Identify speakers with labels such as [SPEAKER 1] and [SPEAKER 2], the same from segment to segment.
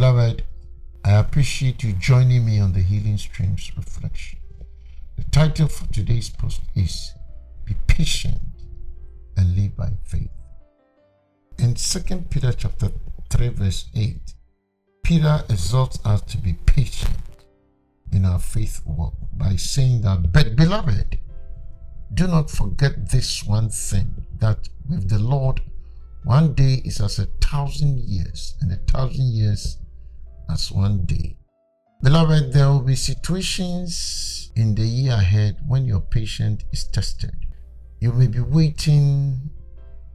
[SPEAKER 1] Beloved, I appreciate you joining me on the Healing Streams Reflection. The title for today's post is Be Patient and Live by Faith. In 2 Peter chapter 3 verse 8, Peter exhorts us to be patient in our faith walk by saying that, but beloved, do not forget this one thing, that with the Lord, one day is as 1,000 years, and 1,000 years as one day. Beloved, there will be situations in the year ahead when your patience is tested. You may be waiting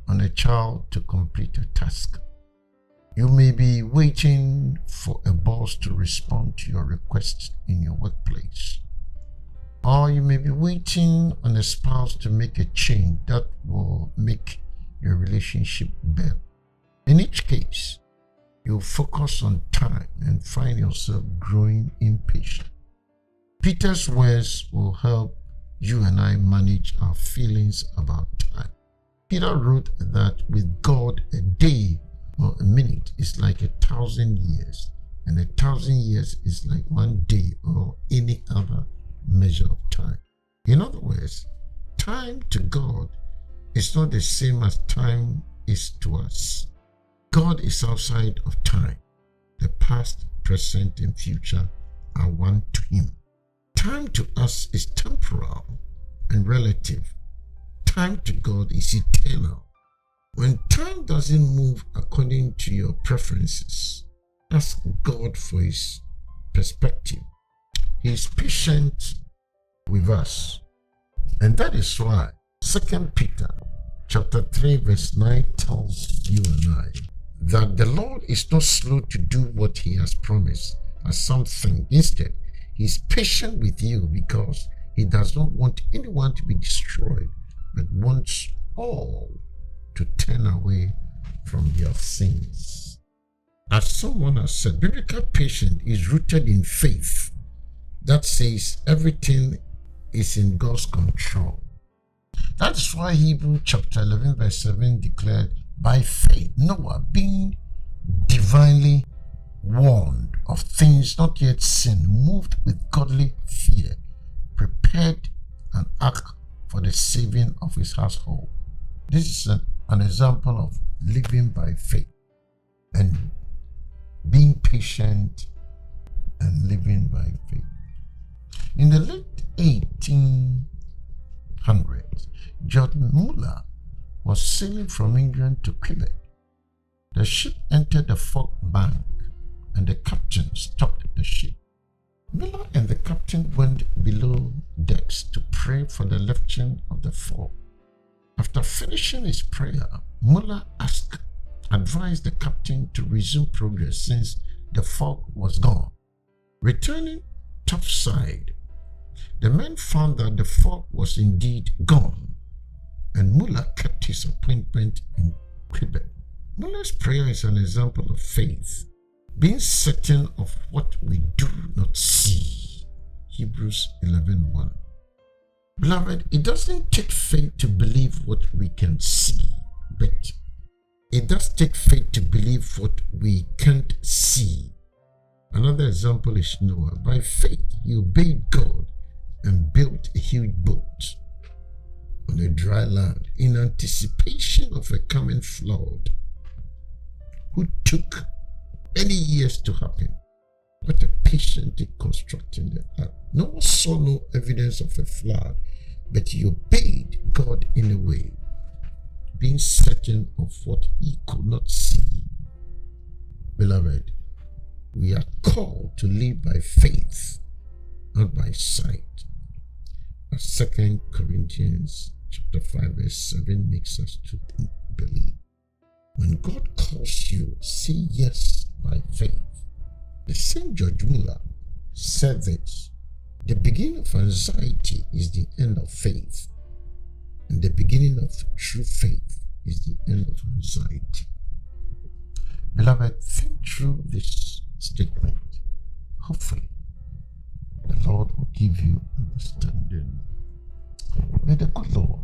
[SPEAKER 1] on a child to complete a task. You may be waiting for a boss to respond to your request in your workplace. Or you may be waiting on a spouse to make a change that will make your relationship better. In each case, you focus on time and find yourself growing impatient. Peter's words will help you and I manage our feelings about time. Peter wrote that with God, a day or a minute is like 1,000 years, and 1,000 years is like one day or any other measure of time. In other words, time to God is not the same as time is to us. God is outside of time. The past, present, and future are one to Him. Time to us is temporal and relative. Time to God is eternal. When time doesn't move according to your preferences, ask God for His perspective. He is patient with us. And that is why 2 Peter chapter 3 verse 9 tells you and I that the Lord is not slow to do what He has promised, as some think. Instead, He is patient with you because He does not want anyone to be destroyed, but wants all to turn away from their sins. As someone has said, biblical patience is rooted in faith that says everything is in God's control. That's why Hebrews chapter 11 verse 7 declared, by faith Noah, being divinely warned of things not yet seen, moved with godly fear, prepared an ark for the saving of his household. This is an example of living by faith and being patient and living by faith. In the late 1800s, George Muller was sailing from England to Quebec. The ship entered the fog bank and the captain stopped the ship. Muller and the captain went below decks to pray for the lifting of the fog. After finishing his prayer, Muller advised the captain to resume progress since the fog was gone. Returning topside, the men found that the fog was indeed gone, and Muller kept his appointment in Quebec. Muller's prayer is an example of faith, being certain of what we do not see. Hebrews 11:1. Beloved, it doesn't take faith to believe what we can see, but it does take faith to believe what we can't see. Another example is Noah. By faith, he obeyed God and built a huge boat on a dry land in anticipation of a coming flood, who took many years to happen. What a patient in constructing the ark. Noah saw no evidence of a flood, but he obeyed God in a way, being certain of what he could not see. Beloved, we are called to live by faith, not by sight. As 2 Corinthians chapter 5 verse 7 makes us to believe. When God calls you, say yes by faith. The same George Muller said this: the beginning of anxiety is the end of faith, and the beginning of true faith is the end of anxiety. Beloved, think through this statement. Hopefully, the Lord will give you understanding. May the good Lord